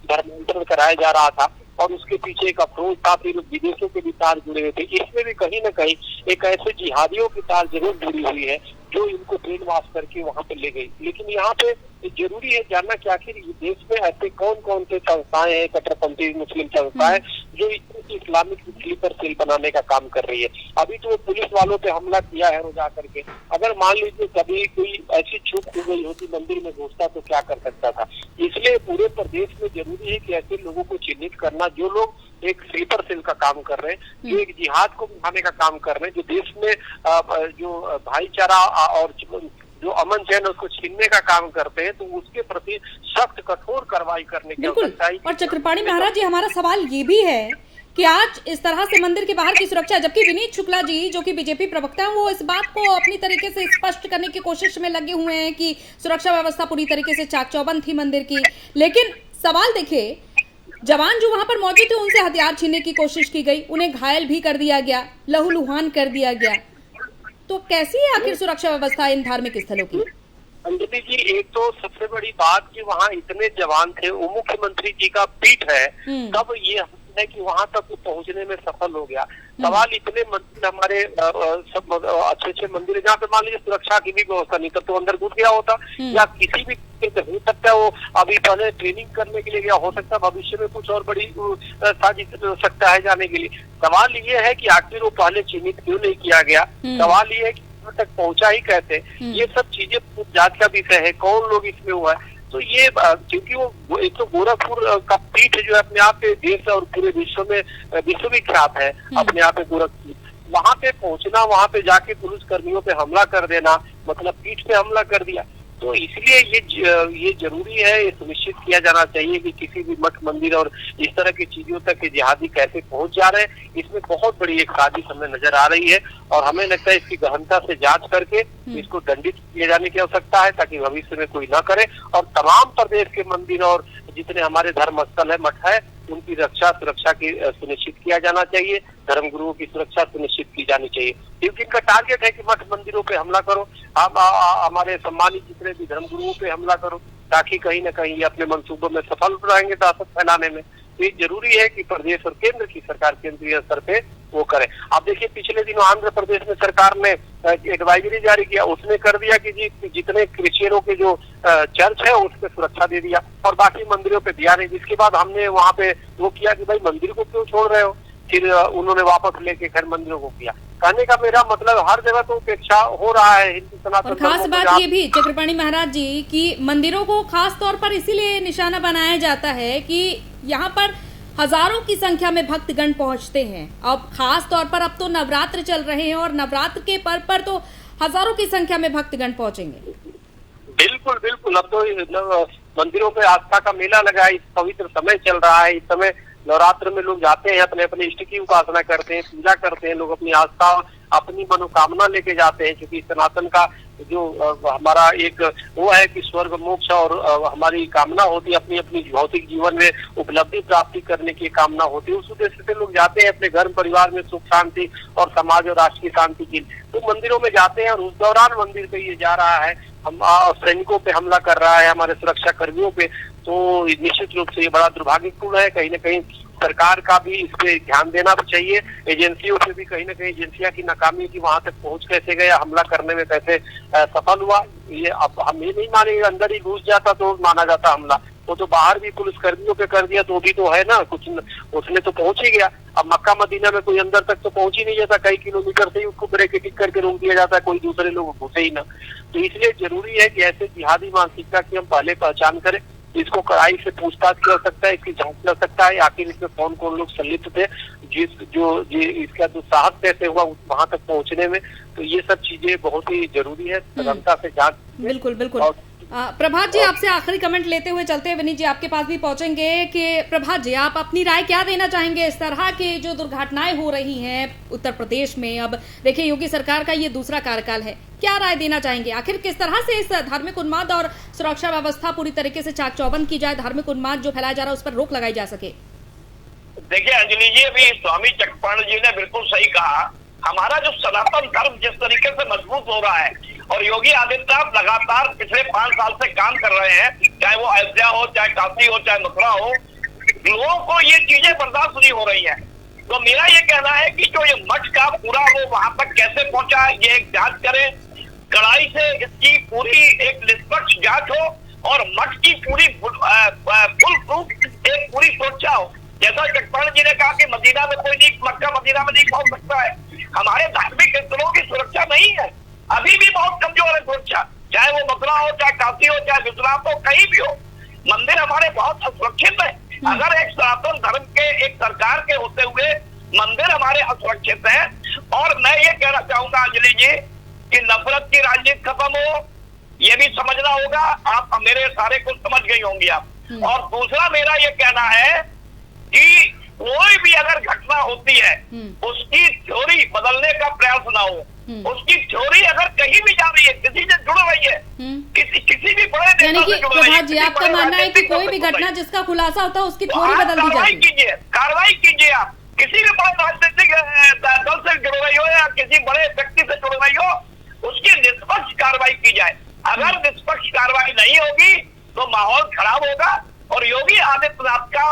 धर्मांतरण कराया जा रहा था और उसके पीछे एक अफरोज था, फिर विदेशों के भी तार जुड़े हुए थे। इसमें भी कहीं न कहीं एक ऐसे जिहादियों की तार जरूर जुड़ी हुई है जो इनको ब्रेन वॉश करके वहां पे ले गई। लेकिन यहाँ पे जरूरी है जानना कि आखिर देश में ऐसे कौन कौन से संस्थाएं हैं, कट्टरपंथी मुस्लिम संस्थाएं, जो इस्लामिक स्लीपर सेल बनाने का काम कर रही है। अभी तो वो पुलिस वालों पे हमला किया है रोजा करके, अगर मान लीजिए कभी कोई ऐसी चूक हो गई होती, मंदिर में घुसता तो क्या कर सकता था। इसलिए पूरे प्रदेश में जरूरी है कि ऐसे लोगों को चिन्हित करना जो लोग एक स्लीपर सेल का काम कर रहे हैं, जो एक जिहाद को बढ़ाने का काम कर रहे हैं, जो देश में जो भाईचारा और जो अमन चैन उसको छीनने का काम करते हैं, तो उसके प्रति सख्त कठोर कार्रवाई करने की आवश्यकता है। और चक्रपाणी महाराज जी, हमारा सवाल ये भी है कि आज इस तरह से मंदिर के बाहर की सुरक्षा, जबकि विनीत शुक्ला जी जो कि बीजेपी प्रवक्ता हैं, वो इस बात को अपनी तरीके से स्पष्ट करने की कोशिश में लगे हुए हैं कि सुरक्षा व्यवस्था पूरी तरीके से चाक चौबंद थी मंदिर की। लेकिन सवाल देखिए, जवान जो वहां पर मौजूद थे उनसे हथियार छीनने की कोशिश की गई, उन्हें घायल भी कर दिया गया, लहूलुहान कर दिया गया। तो कैसी है आखिर सुरक्षा व्यवस्था इन धार्मिक स्थलों की? अंजलि जी, एक तो सबसे बड़ी बात कि वहाँ इतने जवान थे, वो मुख्यमंत्री जी का पीठ है, तब ये है कि वहां तक पहुंचने में सफल हो गया। सवाल इतने मंदिर हमारे सब अच्छे अच्छे मंदिर जहाँ पे मान लीजिए सुरक्षा की भी व्यवस्था नहीं, तब तो अंदर घुस गया होता, या किसी भी हो सकता है वो अभी पहले ट्रेनिंग करने के लिए गया, हो सकता है भविष्य में कुछ और बड़ी साजिश हो सकता है जाने के लिए। सवाल ये है कि आखिर वो पहले चिन्हित क्यों नहीं किया गया। सवाल ये है कि तक पहुंचा ही कैसे। ये सब चीजें जांच का विषय है, कौन लोग इसमें हुआ है। तो ये क्योंकि वो एक तो गोरखपुर का पीठ जो है अपने आप पे देश और पूरे विश्व में विश्वविख्यात है अपने आप पे गोरखपुर, वहां पे पहुंचना, वहां पे जाके पुलिस कर्मियों पे हमला कर देना, मतलब पीठ पे हमला कर दिया। तो इसलिए ये जरूरी है, ये सुनिश्चित किया जाना चाहिए कि किसी भी मठ मंदिर और इस तरह की चीजों तक जिहादी कैसे पहुंच जा रहे हैं। इसमें बहुत बड़ी एक साजिश हमें नजर आ रही है और हमें लगता है इसकी गहनता से जांच करके इसको दंडित किए जाने की आवश्यकता है, ताकि भविष्य में कोई न करे। और तमाम प्रदेश के मंदिर और जितने हमारे धर्म स्थल है, मठ है, उनकी सुरक्षा की सुनिश्चित किया जाना चाहिए, धर्म गुरुओं की सुरक्षा सुनिश्चित की जानी चाहिए। क्योंकि इनका टारगेट है कि मठ मंदिरों पे हमला करो, आप हमारे सम्मानित जितने भी धर्म गुरुओं पे हमला करो, ताकि कहीं न कहीं ये अपने मंसूबों में सफल रहेंगे दहशत फैलाने में। तो ये जरूरी है कि प्रदेश और केंद्र की सरकार केंद्रीय स्तर पे वो करे। आप देखिए, पिछले दिनों आंध्र प्रदेश में सरकार ने एडवाइजरी जारी किया, उसने कर दिया कि जी जितने क्रिश्चियनों के जो चर्च है उस पर सुरक्षा दे दिया और बाकी मंदिरों पे दिया नहीं। जिसके बाद हमने वहाँ पे वो किया कि भाई मंदिर को क्यों छोड़ रहे हो, फिर उन्होंने वापस लेके खैर मंदिरों को किया। कहने का मेरा मतलब हर जगह तो उपेक्षा हो रहा है हिंदू सनातन। और खास बात ये भी चक्रपाणी महाराज जी कि मंदिरों को खास तौर पर इसीलिए निशाना बनाया जाता है कि यहाँ पर हजारों की संख्या में भक्तगण पहुंचते हैं। अब खास तौर पर अब तो नवरात्र चल रहे हैं और नवरात्र के पर्व पर तो हजारों की संख्या में भक्तगण पहुंचेंगे। बिल्कुल बिल्कुल, अब तो मंदिरों पे आस्था का मेला लगा है, इस पवित्र समय चल रहा है। इस समय नवरात्र में लोग जाते हैं, अपने अपने इष्ट की उपासना करते हैं, पूजा करते हैं, लोग अपनी आस्था अपनी मनोकामना लेके जाते हैं। क्योंकि सनातन का जो हमारा एक वो है कि स्वर्ग मोक्ष और हमारी कामना होती है, अपनी अपनी भौतिक जीवन में उपलब्धि प्राप्ति करने की कामना होती है। उस उद्देश्य से लोग जाते हैं अपने घर परिवार में सुख शांति और समाज और राष्ट्र की शांति के लिए, तो मंदिरों में जाते हैं। और उस दौरान मंदिर पे ये जा रहा है, हम सैनिकों पे हमला कर रहा है, हमारे सुरक्षा कर्मियों पे, तो निश्चित रूप से ये बड़ा दुर्भाग्यपूर्ण है। कहीं न कहीं सरकार का भी इस पे ध्यान देना चाहिए, एजेंसियों से भी कहीं न कहीं एजेंसियां की नाकामी की वहां तक पहुंच कैसे गया, हमला करने में कैसे सफल हुआ, ये अब हम ये नहीं मानेंगे। अंदर ही घुस जाता तो माना जाता हमला, वो तो बाहर भी पुलिस कर्मियों पे कर दिया, तो भी तो है ना कुछ, उसने तो पहुंच ही गया। अब मक्का मदीना में कोई अंदर तक तो पहुंच ही नहीं जाता, कई किलोमीटर से ही उसको ब्रेकेटिंग करके रोक दिया जाता है, कोई दूसरे लोग घुसे ही ना। तो इसलिए जरूरी है कि ऐसे जिहादी मानसिकता की हम पहले पहचान करें, इसको कड़ाई से पूछताछ कर सकता है, इसकी जांच कर सकता है, आखिर इसमें कौन कौन लोग संलिप्त थे, इसका जो साहस कैसे हुआ वहां तक पहुंचने में। तो ये सब चीजें बहुत ही जरूरी है, सघनता से जांच। बिल्कुल बिल्कुल। प्रभात जी, आपसे आखिरी कमेंट लेते हुए चलते हैं, विनीत जी आपके पास भी पहुंचेंगे कि प्रभात जी आप अपनी राय क्या देना चाहेंगे इस तरह की जो दुर्घटनाएं हो रही हैं उत्तर प्रदेश में। अब देखिए योगी सरकार का ये दूसरा कार्यकाल है, क्या राय देना चाहेंगे? आखिर किस तरह से इस धार्मिक उन्माद और सुरक्षा व्यवस्था पूरी तरीके से चाक चौबंद की जाए, धार्मिक उन्माद जो फैलाया जा रहा है उस पर रोक लगाई जा सके? देखिए अंजलि जी, अभी स्वामी चक्रपाणी जी ने बिल्कुल सही कहा। हमारा जो सनातन धर्म जिस तरीके से मजबूत हो रहा है, और योगी आदित्यनाथ लगातार पिछले 5 साल से काम कर रहे हैं, चाहे वो अयोध्या हो, चाहे काशी हो, चाहे मथुरा हो, लोगों को ये चीजें बर्दाश्त नहीं हो रही है। तो मेरा ये कहना है कि जो ये मठ का पूरा वो वहां तक कैसे पहुंचा, ये एक जांच करें कड़ाई से, इसकी पूरी एक निष्पक्ष जांच हो, और मठ की पूरी फुल प्रूफ एक पूरी सुरक्षा हो। जैसा चक्रपाणी जी ने कहा कि मदीना में कोई नहीं, मक्का मदीना में नहीं पहुंच सकता है, हमारे धार्मिक स्थलों की सुरक्षा नहीं है, अभी भी बहुत कमजोर है सुरक्षा, चाहे वो मथुरा हो, चाहे काशी हो, चाहे गुजरात हो, कहीं भी हो, मंदिर हमारे बहुत असुरक्षित है। अगर एक सनातन धर्म के एक सरकार के होते हुए मंदिर हमारे असुरक्षित है। और मैं ये कहना चाहूंगा अंजलि जी कि नफरत की राजनीति खत्म हो, ये भी समझना होगा। आप मेरे सारे कुछ समझ गई होंगी आप। और दूसरा मेरा ये कहना है कि कोई भी अगर घटना होती है उसकी थ्योरी बदलने का प्रयास ना हो, उसकी थ्योरी अगर कहीं भी जा रही है, किसी से जुड़ रही है, किसी भी बड़े नेता से जुड़ रही है, प्रभात जी आपका मानना है कि कोई भी घटना जिसका खुलासा होता है उसकी थ्योरी बदल दी जाती है? कार्रवाई कीजिए आप, किसी भी बड़े राजनीतिक दल से जुड़ रही हो या किसी बड़े व्यक्ति से जुड़ रही हो, उसकी निष्पक्ष कार्रवाई की जाए। अगर निष्पक्ष कार्रवाई नहीं होगी तो माहौल खराब होगा और योगी आदित्यनाथ का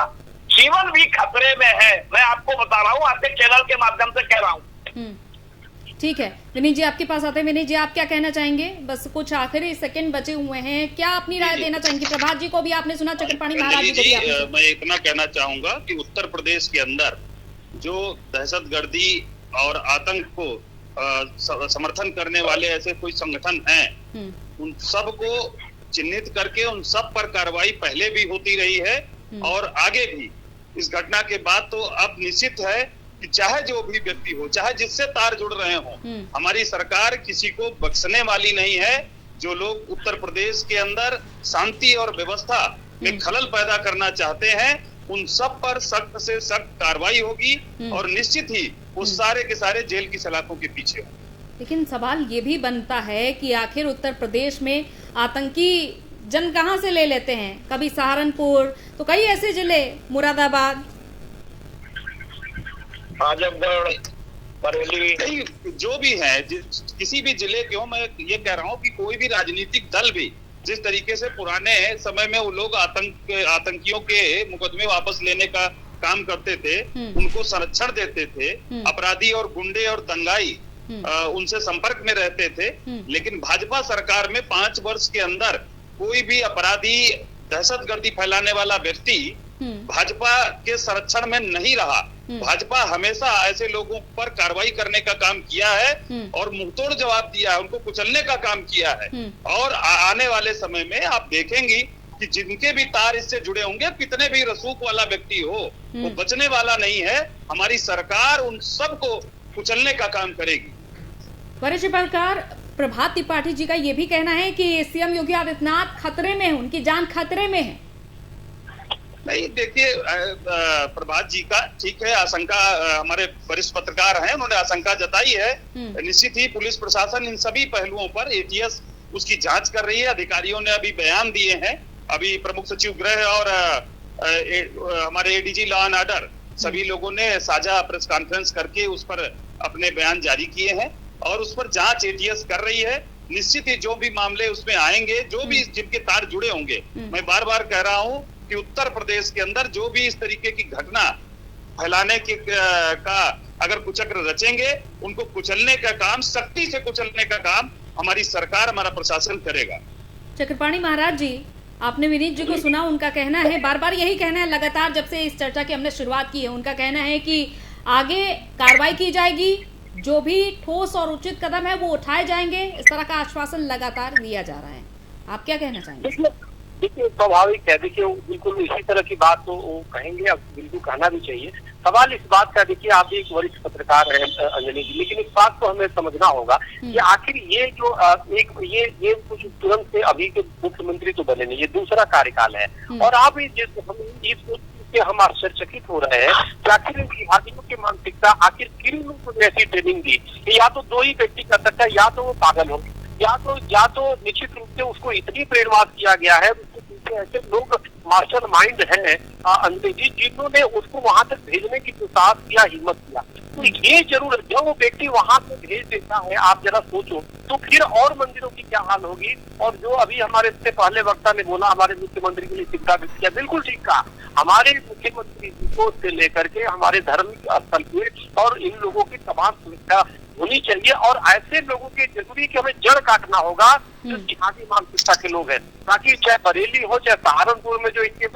जीवन भी खतरे में है। मैं आपको बता रहा हूँ, आपके चैनल के माध्यम से कह रहा हूँ। ठीक है विनीत जी आपके पास आते हैं। विनीत जी आप क्या कहना चाहेंगे? बस कुछ आखिरी सेकंड बचे हुए हैं, क्या अपनी राय देना चाहेंगे? प्रभात जी को भी आपने सुना, चक्रपाणी महाराज जी को भी आपने सुना। मैं इतना कहना चाहूंगा कि उत्तर प्रदेश के अंदर जो दहशतगर्दी और आतंक को समर्थन करने वाले ऐसे कोई संगठन हैं, उन सब को चिन्हित करके उन सब पर कार्रवाई पहले भी होती रही है और आगे भी। इस घटना के बाद तो अब निश्चित है कि चाहे जो भी व्यक्ति हो, चाहे जिससे तार जुड़ रहे हो, हमारी सरकार किसी को बख्शने वाली नहीं है। जो लोग उत्तर प्रदेश के अंदर शांति और व्यवस्था में खलल पैदा करना चाहते हैं, उन सब पर सख्त से सख्त कार्रवाई होगी और निश्चित ही वो सारे के सारे जेल की सलाखों के पीछे होंगे। लेकिन सवाल ये भी बनता है कि आखिर उत्तर प्रदेश में आतंकी जन कहां से ले लेते हैं? कभी सहारनपुर, तो कई ऐसे जिले, मुरादाबाद, आजमगढ़, बरेली, जो भी है, किसी भी जिले के हो। मैं ये कह रहा हूँ कि कोई भी राजनीतिक दल भी जिस तरीके से पुराने समय में वो लोग आतंकियों के मुकदमे वापस लेने का काम करते थे, उनको संरक्षण देते थे, अपराधी और गुंडे और दंगाई उनसे संपर्क में रहते थे। लेकिन भाजपा सरकार में 5 वर्ष के अंदर कोई भी अपराधी, दहशतगर्दी फैलाने वाला व्यक्ति भाजपा के संरक्षण में नहीं रहा। भाजपा हमेशा ऐसे लोगों पर कार्रवाई करने का काम किया है और मुंहतोड़ जवाब दिया है, उनको कुचलने का काम किया है। और आने वाले समय में आप देखेंगी कि जिनके भी तार इससे जुड़े होंगे, कितने भी रसूख वाला व्यक्ति हो, वो बचने वाला नहीं है। हमारी सरकार उन सबको कुचलने का काम करेगी। वरिष्ठ पत्रकार प्रभात त्रिपाठी जी का ये भी कहना है कि सीएम योगी आदित्यनाथ खतरे में है, उनकी जान खतरे में है। नहीं, देखिए प्रभात जी का ठीक है, आशंका हमारे वरिष्ठ पत्रकार हैं, उन्होंने आशंका जताई है। निश्चित ही पुलिस प्रशासन इन सभी पहलुओं पर एटीएस उसकी जांच कर रही है। अधिकारियों ने अभी बयान दिए हैं, अभी प्रमुख सचिव गृह और हमारे एडीजी लॉ एंड ऑर्डर सभी लोगों ने साझा प्रेस कॉन्फ्रेंस करके उस पर अपने बयान जारी किए हैं और उस पर जांच एटीएस कर रही है। निश्चित ही जो भी मामले उसमें आएंगे, जो भी जिनके तार जुड़े होंगे, मैं बार बार कह रहा हूं कि उत्तर प्रदेश के अंदर जो भी इस तरीके की घटना फैलाने की का अगर कुचक्र रचेंगे, उनको कुचलने का काम, सख्ती से कुचलने का काम हमारी सरकार, हमारा प्रशासन करेगा। चक्रपाणी महाराज जी, आपने विनीत जी को सुना, उनका कहना है, बार बार यही कहना है लगातार जब से इस चर्चा की हमने शुरुआत की है, उनका कहना है कि आगे कार्रवाई की जाएगी, जो भी ठोस और उचित कदम है वो उठाए जाएंगे। इस तरह का आश्वासन लगातार दिया जा रहा है। आप क्या कहना चाहेंगे? देखिए स्वाभाविक है, देखिए बिल्कुल इसी तरह की बात तो वो कहेंगे, अब बिल्कुल कहना भी चाहिए। सवाल इस बात का, देखिए आप भी एक वरिष्ठ पत्रकार हैं अंजलि जी, लेकिन इस बात को हमें समझना होगा कि आखिर ये जो ये कुछ तुरंत से अभी के मुख्यमंत्री तो बने नहीं, ये दूसरा कार्यकाल है और आप हम आश्चर्यचकित हो रहे हैं कि आखिर इन जिहादियों की मानसिकता आखिर किन लोगों ने ऐसी ट्रेनिंग दी कि या तो दो ही व्यक्ति कर सकता है, या तो वो पागल हो, या तो निश्चित रूप से उसको इतनी प्रेरणावाद किया गया है, उसके पीछे ऐसे लोग मास्टर माइंड हैं अंजलि जी, जिन्होंने उसको वहां तक भेजने की साहस किया, हिम्मत किया। तो ये जरूर जब वो व्यक्ति वहां से भेज देता है, आप जरा सोचो तो फिर और मंदिरों की क्या हाल होगी। और जो अभी हमारे इससे पहले वक्ता ने बोला, हमारे मुख्यमंत्री के लिए चिंता व्यक्त किया, बिल्कुल ठीक कहा। हमारे मुख्यमंत्री को से लेकर के हमारे धार्मिक स्थल के और इन लोगों की तमाम सुविधा होनी चाहिए और ऐसे लोगों के जरूरी कि हमें जड़ काटना होगा जो जिहादी मानसिकता के लोग हैं, ताकि चाहे बरेली हो चाहे सहारनपुर में जो इनके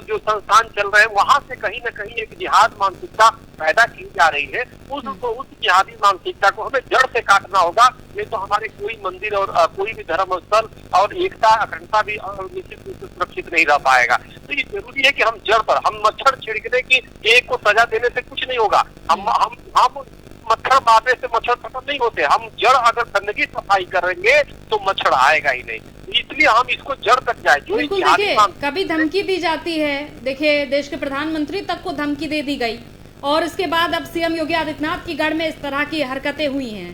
जो संस्थान चल रहे हैं, वहां से कहीं न कहीं एक जिहाद मानसिकता पैदा की जा रही है। उस जिहादी मानसिकता को हमें जड़ से काटना होगा, नहीं तो हमारे कोई मंदिर और कोई भी धर्म स्थल और एकता अखंडता भी निश्चित रूप से सुरक्षित नहीं रह पाएगा। तो ये जरूरी है कि हम जड़ पर, हम मच्छर छिड़कने की एक को सजा देने से कुछ नहीं होगा, हम मच्छर मारने से मच्छर खत्म नहीं होते, हम जड़ अगर गंदगी सफाई करेंगे तो मच्छर आएगा ही नहीं। इसलिए हम इसको जड़ तक जाए। जो देखिए कभी धमकी दी जाती है, देखिए देश के प्रधानमंत्री तक को धमकी दे दी गई और इसके बाद अब सीएम योगी आदित्यनाथ की गढ़ में इस तरह की हरकतें हुई हैं,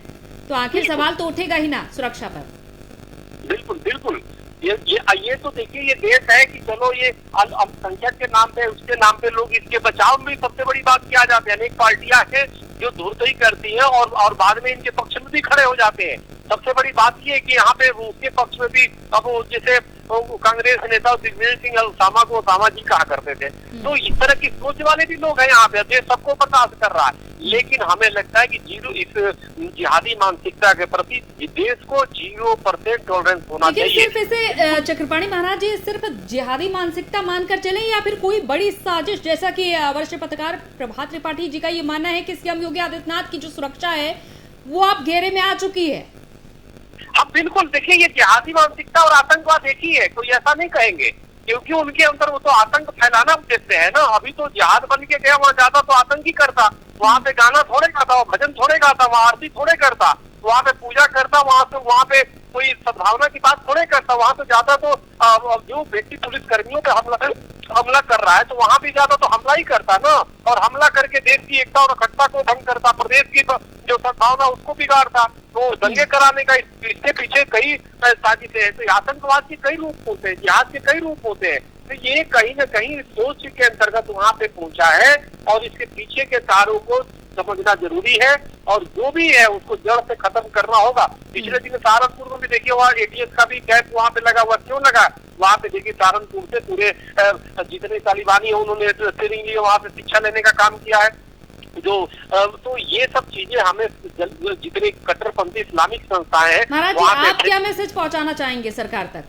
तो आखिर सवाल तो उठेगा ही ना सुरक्षा पर। बिल्कुल बिल्कुल, ये तो देखिए ये देश है कि चलो ये अल्पसंख्यक के नाम पे, उसके नाम पे लोग इसके बचाव में सबसे बड़ी बात किया जाता है। अनेक पार्टियां हैं जो धुरतई करती हैं और बाद में इनके पक्ष में भी खड़े हो जाते हैं। सबसे बड़ी बात ये है कि यहाँ पे उसके पक्ष में भी, अब जैसे कांग्रेस नेता दिग्विजय सिंह उसामा को ओसामा जी कहा करते थे, तो इस तरह की सोच वाले भी लोग हैं यहाँ पे, देश सबको बर्दाश्त कर रहा है। लेकिन हमें लगता है कि इस जिहादी मानसिकता के प्रति देश को 0% टॉलरेंस होना चाहिए। सिर्फ इसे चक्रपाणी महाराज जी सिर्फ जिहादी मानसिकता मानकर चले या फिर कोई बड़ी साजिश, जैसा कि वरिष्ठ पत्रकार प्रभात त्रिपाठी जी का ये मानना है कि सीएम योगी आदित्यनाथ की जो सुरक्षा है वो अब घेरे में आ चुकी है। अब बिल्कुल देखिए ये जिहादी मानसिकता और आतंकवाद एक ही है, कोई ऐसा नहीं कहेंगे, क्योंकि उनके अंदर वो तो आतंक फैलाना उद्देश्य है ना। अभी तो जिहाद बन के गया, वहाँ जाता तो आतंकी करता, वहाँ पे गाना थोड़े गाता, भजन थोड़े गाता, वहाँ आरती थोड़े करता, वहाँ पे पूजा करता, वहाँ पे कोई सद्भावना की बात थोड़े करता। वहाँ तो जाता तो जो व्यक्ति पुलिस कर्मियों पे हमला कर रहा है तो वहाँ भी जाता तो हमला ही करता ना, और हमला करके देश की एकता और अखंडता को भंग करता, प्रदेश की जो सद्भावना उसको बिगाड़ता। तो दंगे कराने का इसके पीछे कई साजिशें हैं। तो आतंकवाद के कई रूप होते हैं, जिहाद के कई रूप होते हैं। तो ये कहीं न कहीं सोच के अंतर्गत वहाँ पे पहुंचा है और इसके पीछे के कारों को समझना जरूरी है और जो भी है उसको जड़ से खत्म करना होगा। पिछले दिन सहारनपुर में भी देखिए वहाँ एटीएस का भी कैंप वहाँ पे लगा हुआ, क्यों लगा? वहाँ पे देखिए सहारनपुर से पूरे जितने तालिबानी है उन्होंने ट्रेनिंग ली, वहाँ पे शिक्षा लेने का काम किया है। तो ये सब चीजें हमें जितनी कट्टरपंथी इस्लामिक संस्थाएं हैं, महाराज आप क्या मैसेज पहुँचाना चाहेंगे सरकार तक?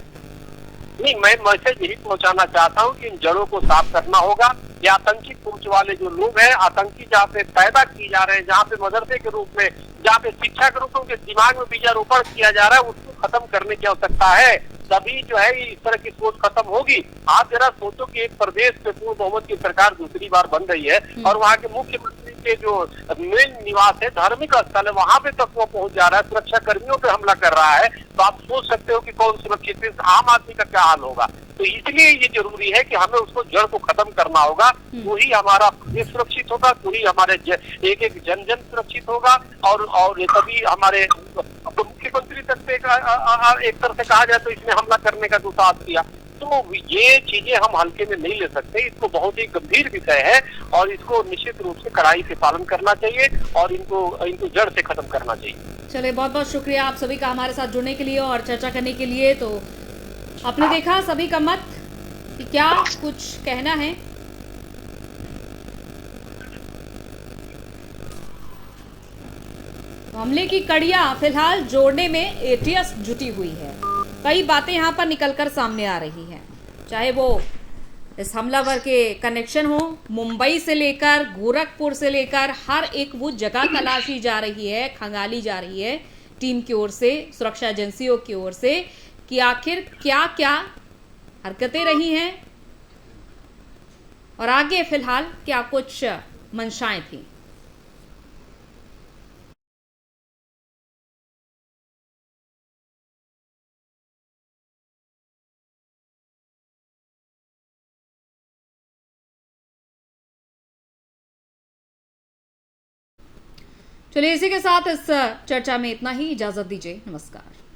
नहीं, मैं मैसेज यही पहुंचाना चाहता हूं कि इन जड़ों को साफ करना होगा। ये आतंकी सोच वाले जो लोग हैं, आतंकी जहाँ पे पैदा किए जा रहे हैं, जहाँ पे मदरसे के रूप में, जहाँ पे शिक्षा के रूप में उनके दिमाग में बीजारोपण किया जा रहा है, उसको खत्म करने की आवश्यकता है। तभी जो है इस तरह की सोच खत्म होगी। आप जरा सोचो कि एक प्रदेश में पूर्ण बहुमत की सरकार दूसरी बार बन रही है और वहाँ के मुख्यमंत्री के जो मेन निवास है, धार्मिक स्थल है, वहाँ पे तक वो पहुंच जा रहा है, सुरक्षा कर्मियों पे हमला कर रहा है। तो आप सोच सकते हो कि कौन सुरक्षित है, आम आदमी का क्या हाल होगा। तो इसलिए ये जरूरी है कि हमें उसको जड़ को खत्म करना होगा, तो ही हमारा प्रदेश सुरक्षित होगा, तो ही हमारे एक एक जन जन सुरक्षित होगा और तभी हमारे मुख्यमंत्री तक पे एक तरह से कहा जाए तो इसने हमला करने का दुस्साहस किया। तो ये चीजें हम हल्के में नहीं ले सकते, इसको बहुत ही गंभीर विषय है और इसको निश्चित रूप से कड़ाई से पालन करना चाहिए और इनको जड़ से खत्म करना चाहिए। चलिए, बहुत बहुत शुक्रिया आप सभी का हमारे साथ जुड़ने के लिए और चर्चा करने के लिए। तो आपने देखा सभी का मत कि क्या कुछ कहना है। हमले की कड़ियां फिलहाल जोड़ने में एटीएस जुटी हुई है। कई बातें यहाँ पर निकलकर सामने आ रही हैं, चाहे वो इस हमलावर के कनेक्शन हो, मुंबई से लेकर गोरखपुर से लेकर हर एक वो जगह तलाशी जा रही है, खंगाली जा रही है टीम की ओर से, सुरक्षा एजेंसियों की ओर से, कि आखिर क्या क्या हरकतें रही हैं और आगे फिलहाल क्या कुछ मंशाएं थी। चलिए इसी के साथ इस चर्चा में इतना ही, इजाजत दीजिए, नमस्कार।